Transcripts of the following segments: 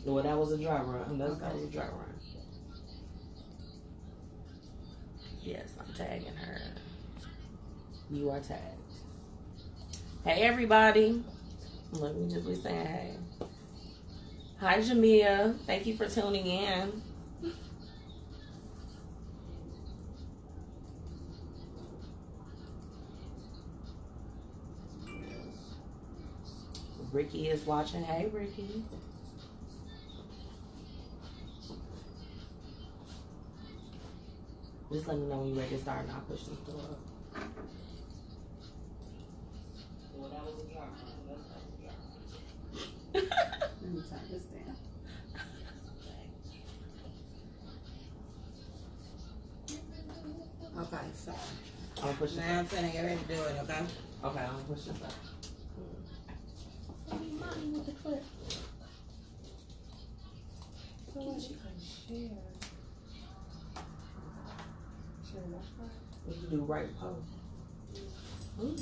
Well, that was a dry run. That was a dry run. Yes, I'm tagging her. You are tagged. Hey, everybody. Let me just be saying hey. Hi, Jamia. Thank you for tuning in. Ricky is watching. Hey, Ricky. Just let me know when you're ready to start and I'll push this door up. Well, that was a drop. Let me turn this down. Okay, so I'm pushing. now I'm finna get ready to do it, okay? Okay, I'm pushing this up. Mommy with the clip. So what you can share? Share that part? We can do right post. Ooh.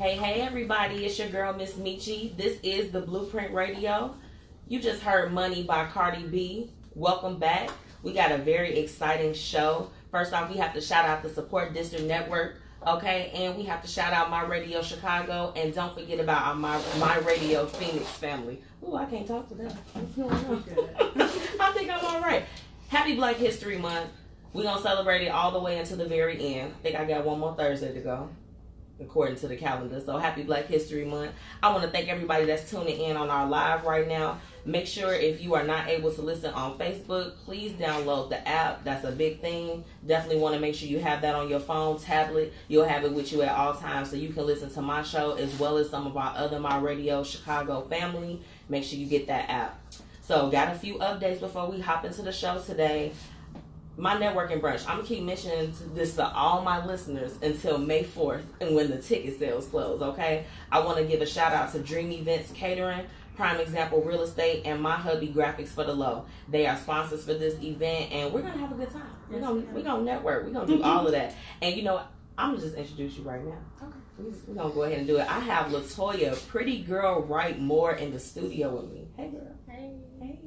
Hey everybody, it's your girl Miss Michi. This is the Blueprint Radio. You just heard Money by Cardi B. Welcome back. We got a very exciting show. First off, we have to shout out the Support District Network, okay? And we have to shout out My Radio Chicago. And don't forget about our My Radio Phoenix family. Ooh, I can't talk to them. What's going on? I think I'm all right. Happy Black History Month. We're going to celebrate it all the way until the very end. I think I got one more Thursday to go, according to the calendar. So happy Black History Month. I want to thank everybody that's tuning in on our live right now. Make sure if you are not able to listen on Facebook, please download the app. That's a big thing. Definitely want to make sure you have that on your phone, tablet. You'll have it with you at all times so you can listen to my show as well as some of our other My Radio Chicago family. Make sure you get that app. So got a few updates before we hop into the show today. My networking brunch, I'm going to keep mentioning this to all my listeners until May 4th and when the ticket sales close, okay? I want to give a shout out to Dream Events Catering, Prime Example Real Estate, and My Hubby Graphics for the Low. They are sponsors for this event, and we're going to have a good time. We're going to network. We're going to do all of that. And, you know, I'm going to just introduce you right now. Okay. We're going to go ahead and do it. I have LaToya, PrettyGirlWrite Moore in the studio with me. Hey, girl. Hey. Hey.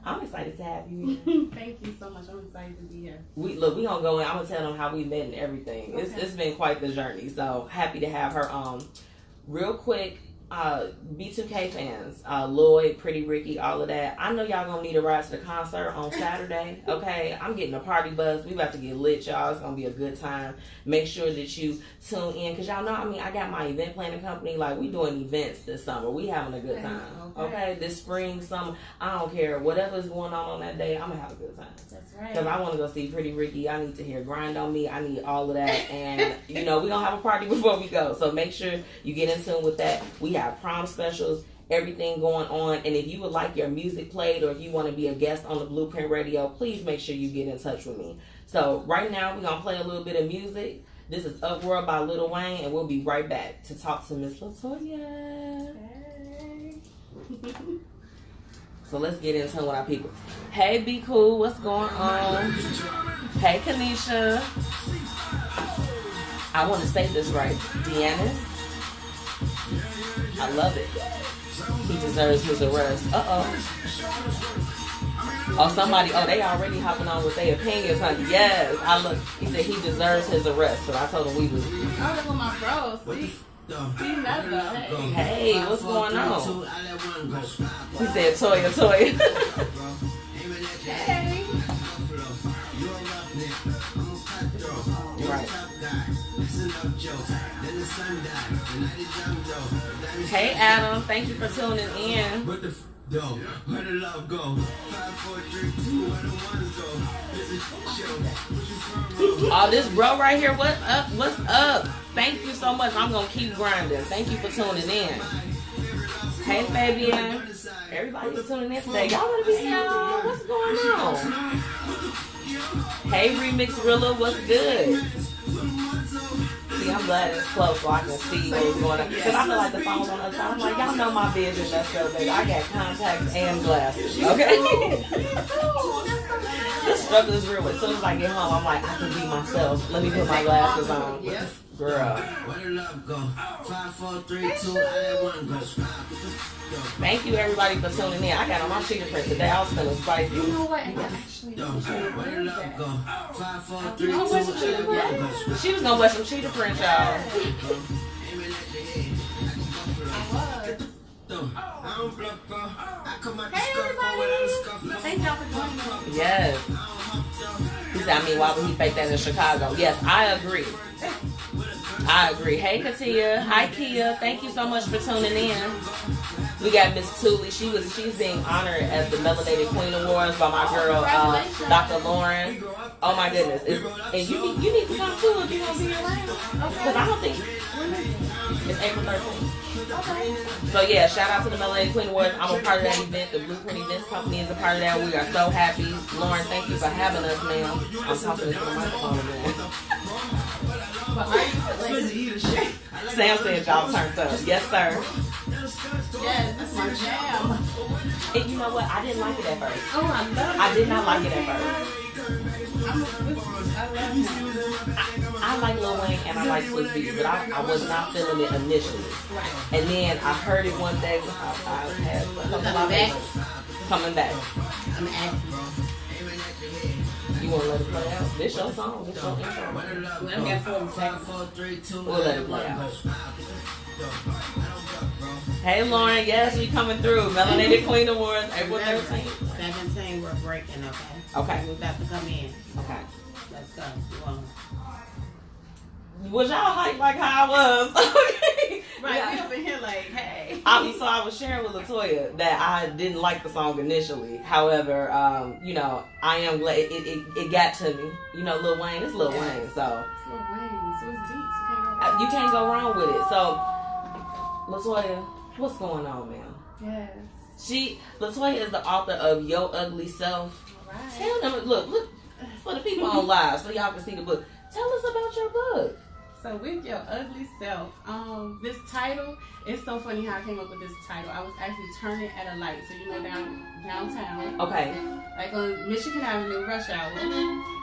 I'm excited to have you here. Thank you so much. I'm excited to be here. We gonna go in. I'm gonna tell them how we met and everything. Okay. It's been quite the journey. So happy to have her. Real quick, B2K fans, Lloyd, Pretty Ricky, all of that. I know y'all gonna need a ride to the concert on Saturday. Okay, I'm getting a party bus. We about to get lit, y'all. It's gonna be a good time. Make sure that you tune in, cause y'all know. I mean, I got my event planning company. Like, we doing events this summer. We having a good time. Okay, this spring, summer, I don't care. Whatever's going on that day, I'm gonna have a good time. That's right. Cause I want to go see Pretty Ricky. I need to hear Grind on Me. I need all of that. And you know, we gonna have a party before we go. So make sure you get in tune with that. We have prom specials, everything going on. And if you would like your music played or if you want to be a guest on the Blueprint Radio, please make sure you get in touch with me. So right now we're going to play a little bit of music. This is Upworld by Lil Wayne, and we'll be right back to talk to Miss LaToya. Hey. So let's get into with our people. Hey, Be Cool, what's going on? Hey, Kanisha. I want to say this right. Deanna's. I love it. He deserves his arrest. Oh, somebody. Oh, they already hopping on with their opinions, honey. Yes, I look. He said he deserves his arrest, but I told him we was. Oh, that's with my bros. See never. Hey, what's going on? He said, Toya. Hey. Right. Hey Adam, thank you for tuning in. Where the love go? 5, 4, 3, 2, where the ones go? Oh, this bro right here, what's up? Thank you so much. I'm gonna keep grinding. Thank you for tuning in. Hey Fabian. Everybody's tuning in today. Y'all wanna be y'all? What's going on? Hey Remix Rilla, what's good? see, I'm glad it's close so I can see what's going on. Because I feel like the phone's on the other side. I'm like, y'all know my vision messed up, baby. I got contacts and glasses. Okay? The struggle is real. As soon as I get home, I'm like, I can be myself. Let me put my glasses on. Girl. Where the love go? 5, 4, 3, 2, I let one go. Thank you everybody for tuning in. I got on my cheetah print today. I was feeling spicy. You know what? Actually, Where the love go? 5, 4, 3, 2, You I gonna wear some let cheetah one print? go. She was gonna wear some cheetah print, y'all. I don't bluff, bro. I come out the scuffle without a scuffle. Thank y'all for joining us. Yes. He said, I mean, why would he fake that in Chicago? Yes, I agree. I agree. Hey, Katia. Hi, Kia. Thank you so much for tuning in. We got Miss Tooley. She's being honored at the Melanated Queen Awards by my girl, Dr. Lauren. Oh my goodness. And you need to come too if you're going to be around. Because I don't think it's April 13th. Okay. So yeah, shout out to the Melanated Queen Awards. I'm a part of that event. The Blueprint Events Company is a part of that. We are so happy. Lauren, thank you for having us, ma'am. I'm talking to the microphone again. Sam said y'all turned up. Yes, sir. Yes, that's my jam. And you know what? I didn't like it at first. Oh, I love it. I did not like it at first. I love him. I like Lil Wayne and I like Swiss Beats, but I was not feeling it initially. Right. And then I heard it one day. I had coming back. I'm acting. You want to let it play out? This your song. This your intro. Let me get 40 seconds. We'll let it play out. Hey Lauren, yes, we coming through. Melanated Queen Awards, April 13th. 17, we're breaking, okay? Okay. We got to come in. Okay. Let's go. You want Was y'all hyped like how I was? Okay. Right, Yeah. we up in here like, hey. So I was sharing with LaToya that I didn't like the song initially. However, you know, I am glad it got to me. You know, Lil Wayne, it's Lil Wayne, so It's Lil Wayne, so it's deep. you can't go wrong with it. So, LaToya, what's going on, man? Yes. LaToya is the author of Your Ugly Self. All right. Tell them, look, for the people on live, so y'all can see the book. Tell us about your book. So with Your Ugly Self, this title, it's so funny how I came up with this title. I was actually turning at a light, so you know downtown. Okay. Like on Michigan Avenue, rush hour. And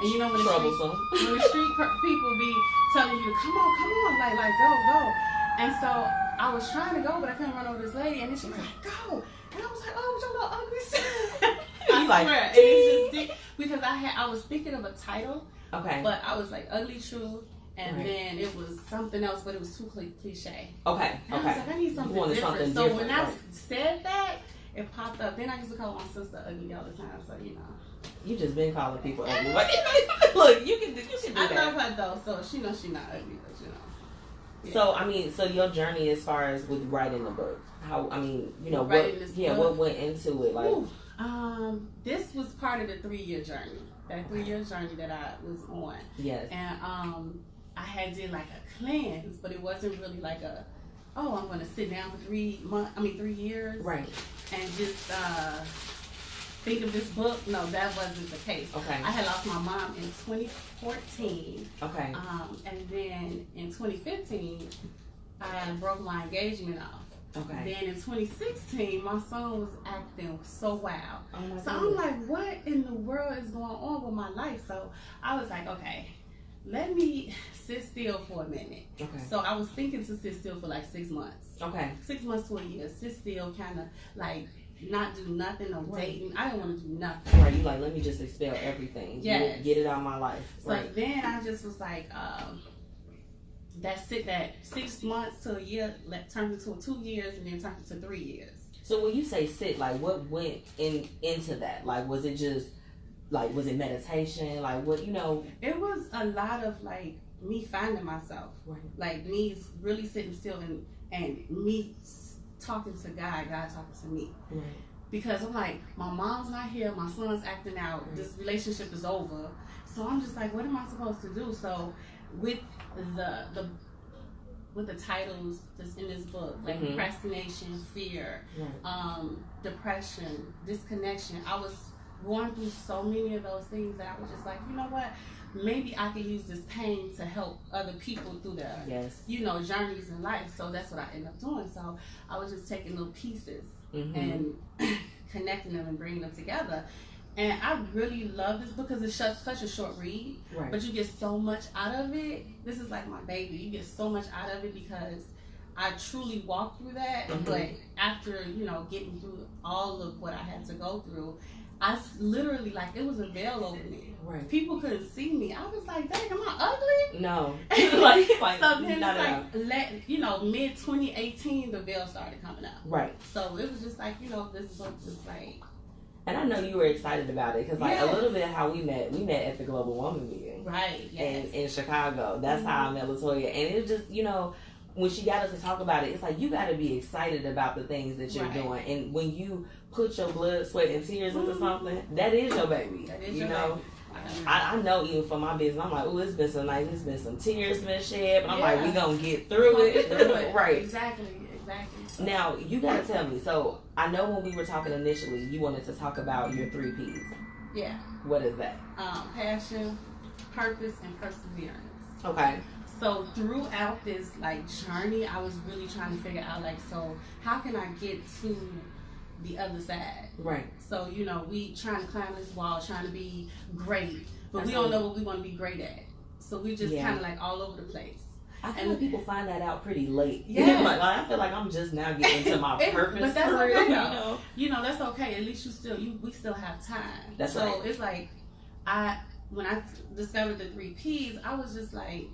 you know when the Troublesome. street people be telling you to come on, like go. And so I was trying to go, but I couldn't run over this lady, and then she was like, go. And I was like, oh, with your little ugly self. I like, swear. And it's just deep, because I was thinking of a title, Okay. but I was like, Ugly Truth. And Right. then it was something else, but it was too cliche. Okay. And I was like, I need something You wanted different. something So different, when I right. said that, it popped up. Then I used to call my sister ugly all the time. So you know, You just been calling people ugly. Look, you can do I that. love her though, so she knows she's not ugly, but you know. Yeah. So I mean, so your journey as far as with writing the book, how I mean, you know, Writing this book? what went into it, like. Ooh, this was part of the 3-year journey. That 3-year journey that I was on. Yes. And I had did like a cleanse, but it wasn't really like I'm gonna sit down for 3 years. Right. And just think of this book. No, that wasn't the case. Okay. I had lost my mom in 2014. Okay. And then in 2015, I broke my engagement off. Okay. Then in 2016, my son was acting so wild. Oh my So I'm goodness. like, what in the world is going on with my life? So I was like, okay, let me sit still for a minute. Okay. So I was thinking to sit still for like 6 months. Okay. 6 months to a year. Sit still, kind of like not do nothing, no dating. I didn't want to do nothing. Right. You like, let me just expel everything. Yes. Get it out of my life. So Right. then I just was like, that's it. That 6 months to a year turned into 2 years, and then turned into 3 years. So when you say sit, like what went into that? Like was it just like was it meditation? Like what you know? It was a lot of like me finding myself, Right. like me really sitting still and me talking to God talking to me. Right. Because I'm like, my mom's not here, my son's acting out, Right. this relationship is over. So I'm just like, what am I supposed to do? So with the titles that's in this book, like procrastination, fear, Right. depression, disconnection, I was going through so many of those things that I was just like, you know what? Maybe I can use this pain to help other people through their, journeys in life. So that's what I ended up doing. So I was just taking little pieces and connecting them and bringing them together. And I really love this book because it's such a short read, but you get so much out of it. This is like my baby. You get so much out of it because I truly walked through that. But after, getting through all of what I had to go through, I literally, like, it was a veil over me. Right. People couldn't see me. I was like, dang, am I ugly? No. like so then it's like, mid 2018, the veil started coming out. Right. So it was just like, this book was like... And I know you were excited about it because, like, a little bit how we met at the Global Woman meeting. Right, yes. In Chicago. That's how I met LaToya. And it just, when she got us to talk about it, it's like you got to be excited about the things that you're doing. And when you put your blood, sweat, and tears into something, that is your baby. That is your baby. I know even for my business, I'm like, oh, it's been so nice. It's been some tears been shed. But I'm like, we going to get through it. Right. Exactly. Now, you got to tell me. So, I know when we were talking initially, you wanted to talk about your 3 Ps. Yeah. What is that? Passion, purpose, and perseverance. Okay. So throughout this journey, I was really trying to figure out so how can I get to the other side? Right. So we trying to climb this wall, trying to be great, but we don't know what we want to be great at. So we just kind of all over the place. I feel like people find that out pretty late. Yeah. I feel like I'm just now getting to my purpose. But that's okay though. That's okay. At least we still have time. That's right. So it's like when I discovered the 3 Ps, I was just like,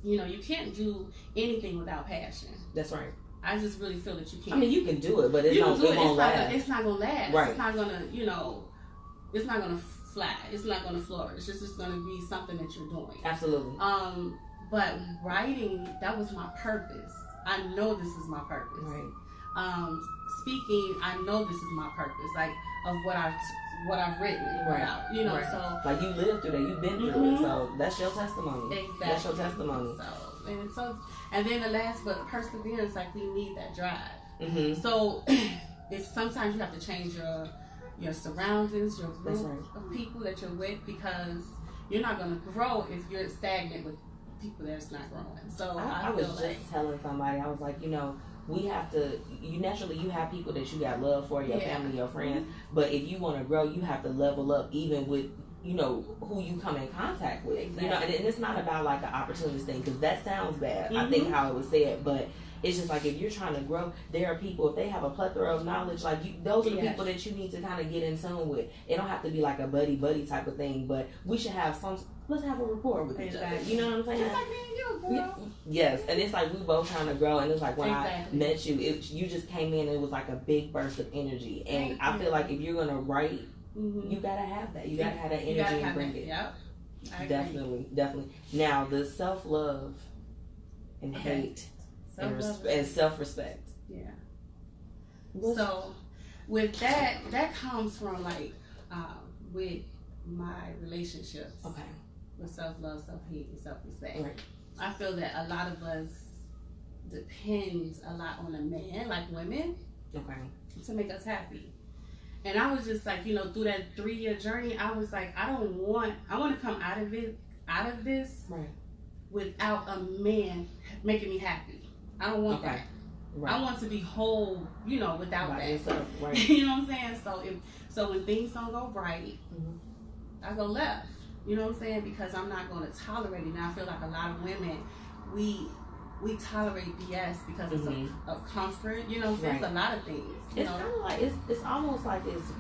you can't do anything without passion. That's right. I just really feel that you can't. I mean, you can do it, but it won't last. It's not gonna last. Right. It's not gonna, it's not gonna fly. It's not gonna flourish. It's just gonna be something that you're doing. Absolutely. But writing, that was my purpose. I know this is my purpose. Right. Speaking, I know this is my purpose. Of what I've written about. So you lived through that. You've been through it. So that's your testimony. Exactly. That's your testimony. And then the last, but perseverance. We need that drive. So if sometimes you have to change your surroundings, your group of people that you're with, because you're not going to grow if you're stagnant with people that's not growing. So I was just telling somebody, I was like, we have to, you have people that you got love for, your family, your friends, but if you want to grow, you have to level up even with, who you come in contact with. Exactly. And it's not about an opportunity thing, because that sounds bad, I think how it was said, but it's just if you're trying to grow, there are people, if they have a plethora of knowledge, those are the people that you need to kind of get in tune with. It don't have to be a buddy type of thing, but we should have let's have a rapport with each other. You know what I'm saying? Just like me and you, girl. Yes, and it's we both trying to grow, and it's when I met you, you just came in, and it was a big burst of energy, and I feel if you're gonna write, you gotta have that. You gotta have that energy and bring it. Yep. Definitely. Now the self-love and hate and self-respect. Yeah. So with that comes from with my relationships. Okay. With self-love, self-hate, and self-respect. Right. I feel that a lot of us depends a lot on a man, like women, to make us happy. And I was just through that 3-year journey, I was I want to come out of this without a man making me happy. I don't want that. Right. I want to be whole, without that. Yourself, right. You know what I'm saying? So when things don't go right, I go left. You know what I'm saying? Because I'm not going to tolerate it. And I feel a lot of women, we tolerate BS because of comfort. You know what I'm saying? It's a lot of things. It's kind of it's almost it's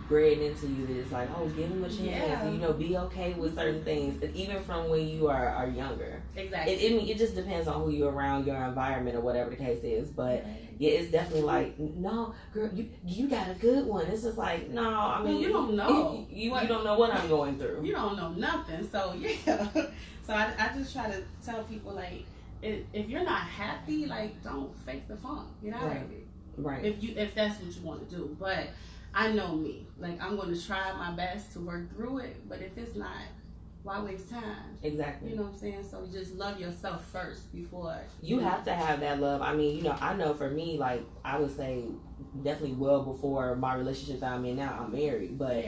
bred into you that it's oh, give him a chance. And, be okay with certain things, even from when you are younger. Exactly. It just depends on who you're around, your environment, or whatever the case is. But yeah, it's definitely no, girl, you got a good one. It's just no, I mean, you don't know. You don't know what I'm going through. You don't know nothing. So yeah. So I just try to tell people if you're not happy, don't fake the funk. Get out of it. Right. If that's what you want to do. But I know me. I'm going to try my best to work through it. But if it's not why waste time? Exactly. You know what I'm saying? So you just love yourself first before you have to have that love. I mean, I know for me, like I would say definitely well before my relationship that I'm in now, I'm married, but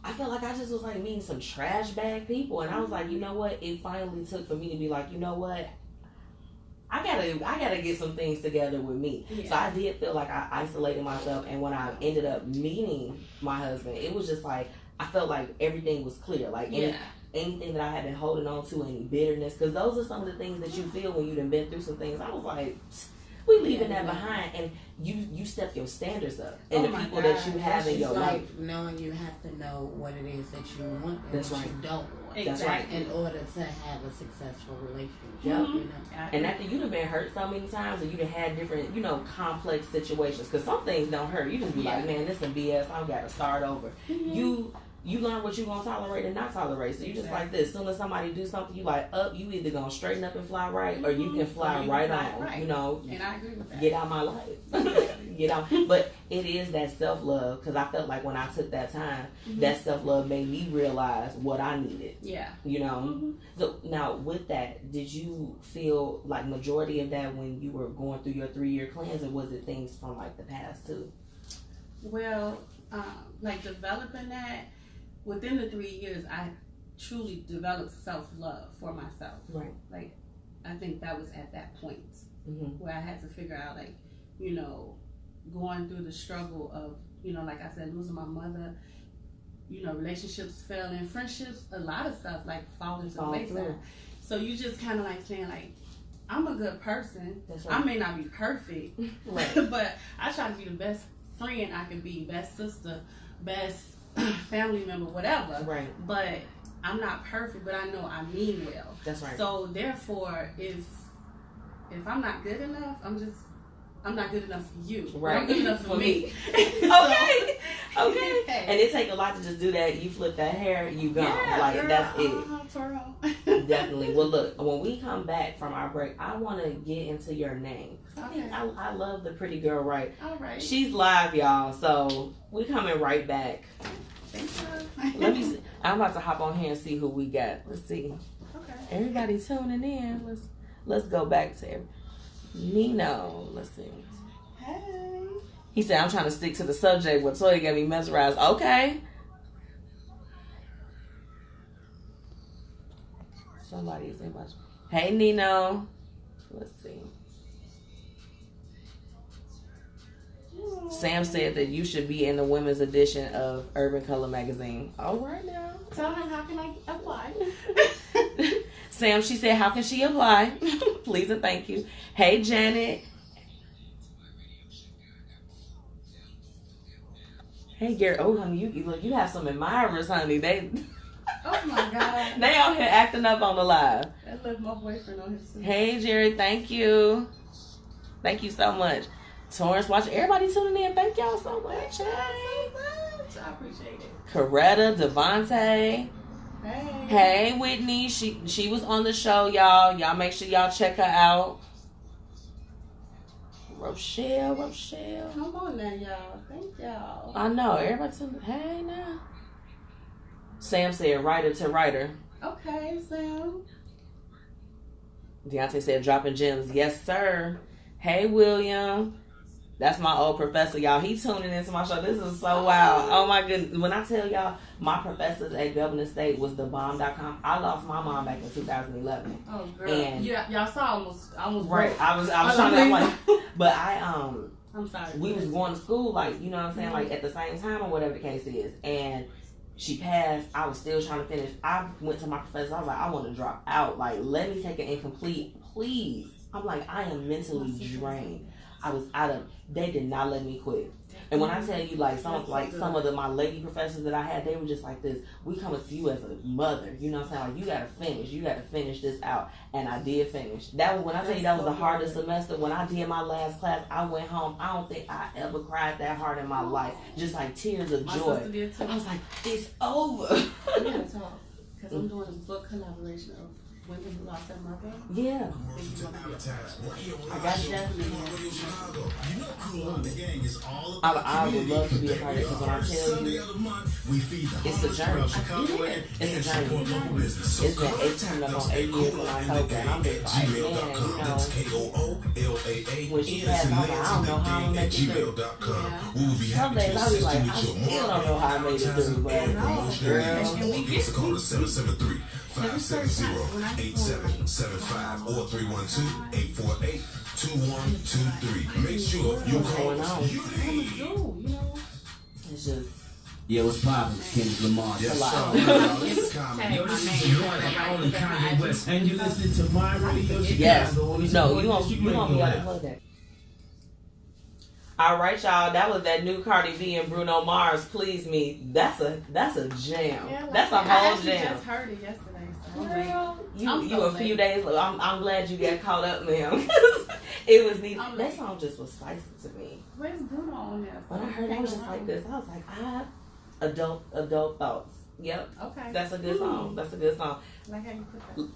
I felt like I just was like meeting some trash bag people, and I was like, you know what? It finally took for me to be like, you know what? I gotta get some things together with me. So I did feel like I isolated myself, and when I ended up meeting my husband, it was just like I felt like everything was clear. Like anything that I had been holding on to, any bitterness, because those are some of the things that you feel when you've been through some things. I was like, we leaving that behind, and you step your standards up, and the people that you have in your life. Knowing you have to know what it is that you want and what you don't want. That's right. In order to have a successful relationship. You know? And after you'd have been hurt so many times, or you'd have had different, complex situations, because some things don't hurt. You just be like, man, this is BS. I've got to start over. You learn what you're going to tolerate and not tolerate. So you just like this. As soon as somebody do something, you like up, you either going to straighten up and fly right, or you can fly right on. Right. And I agree with that. Get out my life. Get out. But it is that self-love, because I felt like when I took that time, that self-love made me realize what I needed. Yeah. So now with that, did you feel like majority of that when you were going through your 3-year cleanse, or was it things from like the past too? Well, like developing that, within the 3 years, I truly developed self-love for myself. Right. Like, I think that was at that point where I had to figure out, like, going through the struggle of, like I said, losing my mother, relationships failing, friendships, a lot of stuff, like, falling to the wayside. So you just kind of like saying, like, I'm a good person. That's right. I may not be perfect, but I try to be the best friend I can be, best sister, best family member, whatever. Right. But I'm not perfect, but I know I mean well. That's right. So therefore, if I'm not good enough, I'm not good enough for you. Right. I'm good enough for me. Okay. And it take a lot to just do that. You flip that hair, you gone. Girl, that's it. Definitely. Well, look, when we come back from our break, I want to get into your name. Okay. I love the Pretty Girl Write. All right. She's live, y'all. So we coming right back. Thanks, you. Let me see. I'm about to hop on here and see who we got. Let's see. Okay. Everybody tuning in. Let's go back to Nino. Let's see. Hey. He said, I'm trying to stick to the subject, but LaToya got me mesmerized. Okay. Somebody is in my... Hey, Nino. Let's see. Sam said that you should be in the women's edition of Urban Color magazine. All right now. Tell him, how can I apply? Sam, she said, how can she apply? Please and thank you. Hey, Janet. Hey, Gary. Oh, honey, you have some admirers, honey. Oh my God. They out here acting up on the live. That left my boyfriend on his seat. Hey, Jerry. Thank you. Thank you so much. Torrance watching. Everybody tuning in. Thank y'all so much. Hey. I appreciate it. Coretta, Devontae. Hey. Hey, Whitney. She was on the show, y'all. Y'all make sure y'all check her out. Rochelle. Come on now, y'all. Thank y'all. I know. Everybody tuning. Hey, now. Sam said, writer to writer. Okay, Sam. Deontay said, dropping gems. Yes, sir. Hey, William. That's my old professor, y'all. He tuning into my show. This is so wild. Oh, my goodness. When I tell y'all, my professors at Governor State was thebomb.com. I lost my mom back in 2011. Oh, girl. And y'all saw almost right. broke. I was trying to, like, but I'm sorry. we was going to school, like, you know what I'm saying, like, at the same time or whatever the case is. And she passed. I was still trying to finish. I went to my professor. I was like, I want to drop out. Like, let me take an incomplete, please. I'm like, I am mentally drained. I was out of. They did not let me quit. And when I tell you, like, some of my lady professors that I had, they were just like this. We coming to you as a mother. You know what I'm saying? Like, you gotta finish. You gotta finish this out. And I did finish. That was when I tell you that was the hardest semester. When I did my last class, I went home. I don't think I ever cried that hard in my life. Just like tears of joy. My sister did too. I was like, it's over. We gotta talk because I'm doing a book collaboration of women who lost their mother. Yeah. I got you. I would love to be a part of it because when I tell you, it's a journey. It's a journey. It's been 18 up on 8 years in October, and I'm just like, man, when she passed, I'm like, I don't know how I'm gonna make it through. Yeah. Some days I'll be like, I still don't know how I made it through, but girl. It's called a 773 570-8775 or 312-848-2123. Make sure you call. It's just. Yeah, what's poppin'? Kendrick Lamar. Yes, sir. Yo, this is your one and only Kanye West. And you listening to my radio? Yes. No, you want me to play that. All right, y'all. That was that new Cardi B and Bruno Mars. Please Me. That's a jam. Yeah, That's a whole jam. I just heard it yesterday. So Girl, you so a few days. I'm glad you got caught up, ma'am. It was neat. That song just was spicy to me. Where's Bruno on there? When I heard it, I was just like this. I was like, adult thoughts. Yep. Okay. That's a good song. That's a good song. Like how you put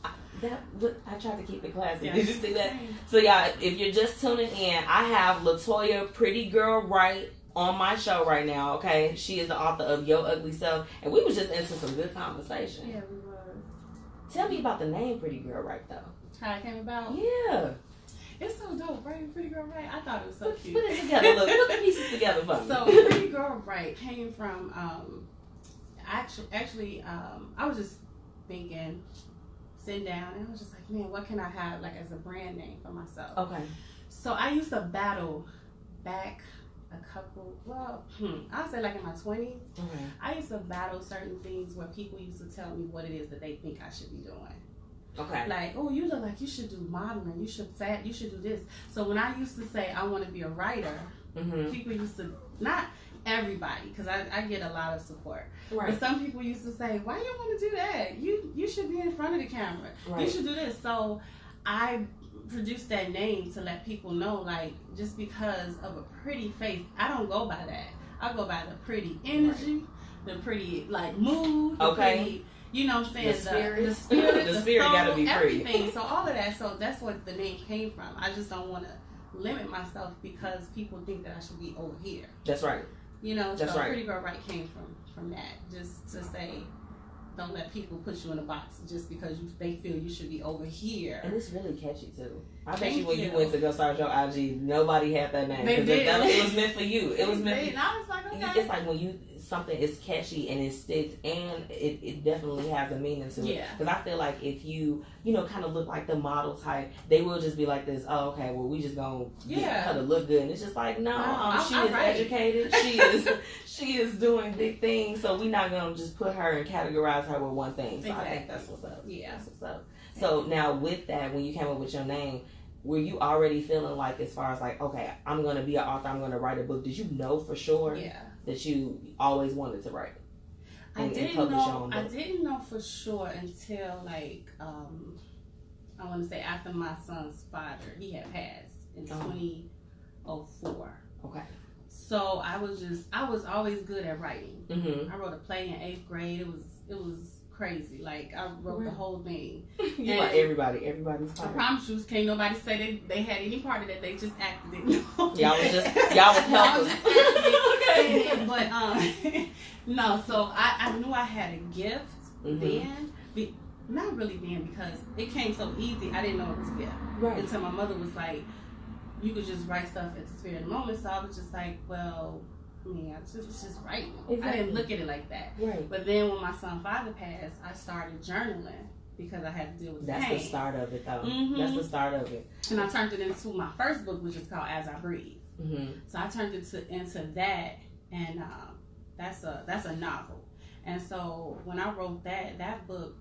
I tried to keep it classy. Yeah. Did you see that? So yeah, if you're just tuning in, I have LaToya PrettyGirlWrite on my show right now. Okay, she is the author of Your Ugly Self, and we was just into some good conversation. Yeah, we was. Tell me about the name PrettyGirlWrite though. How it came about? Yeah. It's so dope, right? PrettyGirlWrite. I thought it was so cute. Put it together. Look, put the pieces together for me. So PrettyGirlWrite came from actually I was just thinking, sitting down, and I was just like, man, what can I have like as a brand name for myself? Okay. So I used to battle back a couple, I'll say like in my 20s. Okay. I used to battle certain things where people used to tell me what it is that they think I should be doing. Okay. Like, oh, you look like you should do modeling. You should do this. So when I used to say I want to be a writer, people used to, not everybody, because I get a lot of support. Right. But some people used to say, why you want to do that? You should be in front of the camera. Right. You should do this. So I produced that name to let people know, like, just because of a pretty face, I don't go by that. I go by the pretty energy, the pretty, like, mood, the pretty, you know what I'm saying? The spirit, the spirit gotta be pretty. Everything. So all of that. So that's what the name came from. I just don't want to limit myself because people think that I should be over here. That's right. You know, that's so right. PrettyGirlWrite came from that. Just to say, don't let people put you in a box just because they feel you should be over here. And it's really catchy too. I bet you when you went to go start your IG, nobody had that name. They did. It was meant for you. It was meant for you. And I was like, okay. It's like when something is catchy and it sticks, and it definitely has a meaning to it. Yeah. Because I feel like if you kind of look like the model type, they will just be like this. Oh, okay. Well, we just gonna get her to look good, and it's just like she is educated. She is doing big things. So we're not gonna just put her and categorize her with one thing. So I think that's what's up. Yeah. That's what's up. So now with that, when you came up with your name, were you already feeling like, as far as like, okay, I'm going to be an author, I'm going to write a book? Did you know for sure that you always wanted to write and publish your own book? I didn't know for sure until like, I want to say after my son's father, he had passed in 2004. Okay. So I was always good at writing. Mm-hmm. I wrote a play in 8th grade. It was crazy. Like, I wrote the whole thing. You like everybody's I promise you, can't nobody say they had any part of that. They just acted it. Y'all was helpers. Okay. But no. So I knew I had a gift then. Not really then, because it came so easy. I didn't know it was a gift. Right. Until my mother was like, you could just write stuff at the spirit of the moment. So I was just like, well, it's just writing. Exactly. I didn't look at it like that. Right. But then when my son's father passed, I started journaling because I had to deal with That's pain. the start of it, though. Mm-hmm. That's the start of it. And I turned it into my first book, which is called As I Breathe. Mm-hmm. So I turned it into that, and that's a novel. And so when I wrote that book,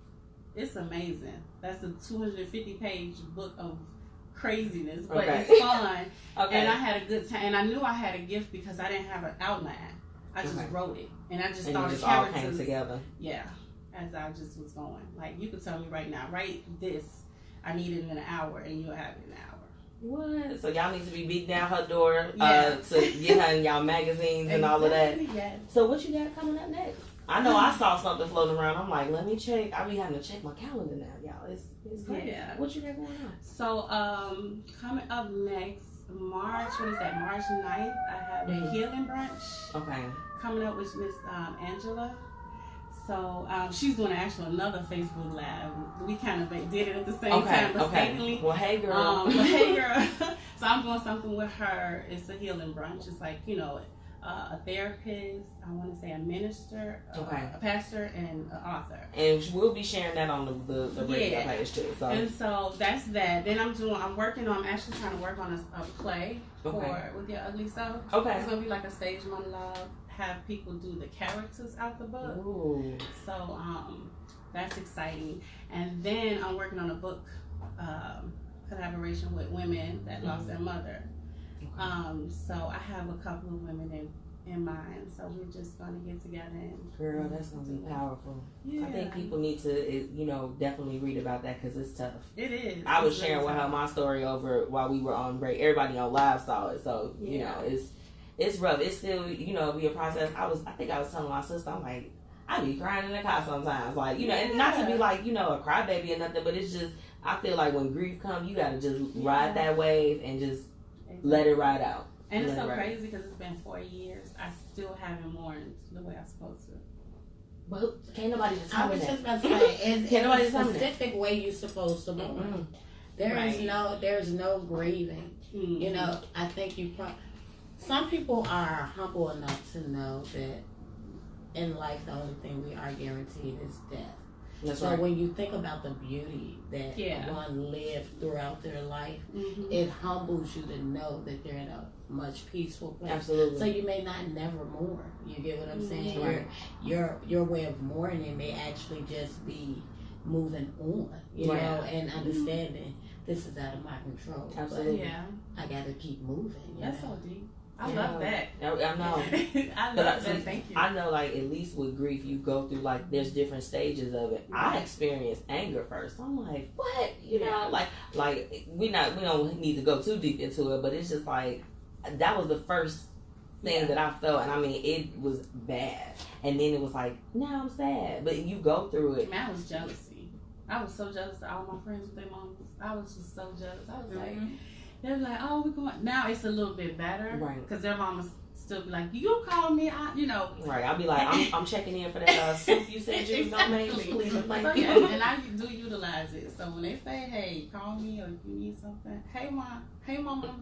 it's amazing. That's a 250-page book of craziness, but it's fun. And I had a good time. And I knew I had a gift because I didn't have an outline. I just wrote it, and I just started it all came together. Yeah, as I just was going. Like, you could tell me right now, write this. I need it in an hour, and you'll have it in an hour. What? So y'all need to be beating down her door to get her in y'all magazines and all of that. Yes. So what you got coming up next? I know I saw something floating around. I'm like, let me check. I be having to check my calendar now, y'all. It's crazy. Yeah. What you got going on? So, coming up next, March 9th, I have a healing brunch. Okay. Coming up with Miss Angela. So, she's doing another Facebook Live. We kind of did it at the same time, mistakenly. Well, hey, girl. Hey, girl. So, I'm doing something with her. It's a healing brunch. It's like, a therapist, I want to say a minister, a pastor, and an author. And we'll be sharing that on the radio page too. So. And so that's that. Then I'm actually trying to work on a play with Your Ugly Self. Okay. It's gonna be like a stage monologue. Have people do the characters out the book. Ooh. So that's exciting. And then I'm working on a book collaboration with women that lost their mother. So I have a couple of women in mind. So we're just gonna get together and. Girl, that's gonna be powerful. Yeah. I think people need to, definitely read about that because it's tough. It is. I was sharing with her my story over while we were on break. Everybody on live saw it, so it's rough. It's still, be a process. I think I was telling my sister, I'm like, I be crying in the car sometimes, like and not to be like a crybaby or nothing, but it's just I feel like when grief comes, you gotta just ride that wave and just. Let it ride out. And it's so crazy because it's been 4 years. I still haven't mourned the way I'm supposed to. Well, can't nobody determine that. I was just about to say, in a specific way you're supposed to mourn. There's no grieving. Mm-hmm. I think some people are humble enough to know that in life the only thing we are guaranteed is death. So when you think about the beauty that one lived throughout their life, it humbles you to know that they're in a much peaceful place. Absolutely. So you may not never mourn. You get what I'm saying? Right. Your way of mourning may actually just be moving on, and understanding this is out of my control. Absolutely. But I got to keep moving. That's so deep. I love that. I know. I love that. Thank you. I know, like, at least with grief, you go through, like, there's different stages of it. I experienced anger first. I'm like, what? Like we don't need to go too deep into it, but it's just like, that was the first thing that I felt, and I mean, it was bad. And then it was like, now I'm sad. But you go through it. Man, I was jealousy. I was so jealous of all my friends with their moms. I was just so jealous. I was like... They were like, oh, we're going. Now it's a little bit better. Right. Because their mamas still be like, you call me, Right. I'll be like, I'm checking in for that soup you said you was going to make. Please and thank you. And I do utilize it. So when they say, hey, call me or if you need something, hey, mama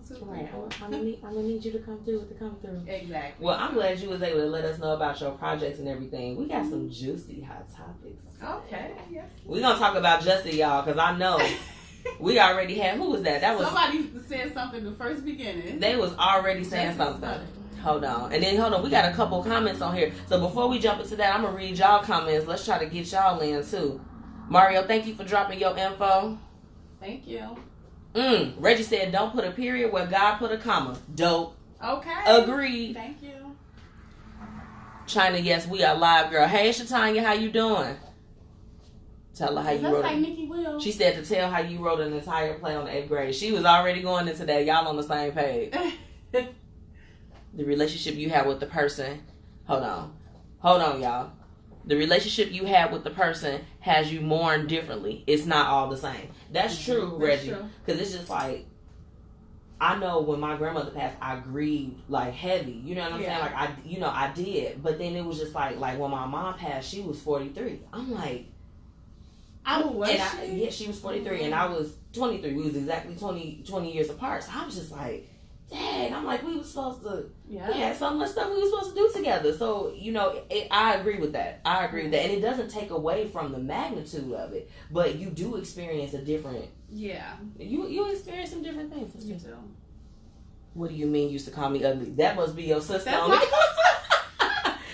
too. Right. I'm going to need you to come through with the come through. Exactly. Well, I'm glad you was able to let us know about your projects and everything. We got some juicy hot topics. Okay. Yes. We're going to talk about Justin, y'all, because I know. We already had, who was that? That was somebody said something the first beginning. They was already saying something. Hold on. We got a couple comments on here. So before we jump into that, I'm going to read y'all comments. Let's try to get y'all in too. Mario, thank you for dropping your info. Thank you. Reggie said, don't put a period where God put a comma. Dope. Okay. Agreed. Thank you. China, yes, we are live, girl. Hey, Shatanya, how you doing? Tell her how you wrote it. She said to tell how you wrote an entire play on the 8th grade. She was already going into that. Y'all on the same page. The relationship you have with the person. Hold on, y'all. The relationship you have with the person has you mourn differently. It's not all the same. That's true, Reggie. Because it's just like, I know when my grandmother passed, I grieved like heavy. You know what I'm saying? Like I did. But then it was just like when my mom passed, she was 43. I'm like. She was 43 and I was 23. We was exactly 20 years apart. So I was just like, dang, I'm like, we was supposed to, we had so much stuff we were supposed to do together. So, I agree with that. And it doesn't take away from the magnitude of it, but you do experience a different, you experience some different things. You do. What do you mean you used to call me ugly? That must be your sister. That's my sister.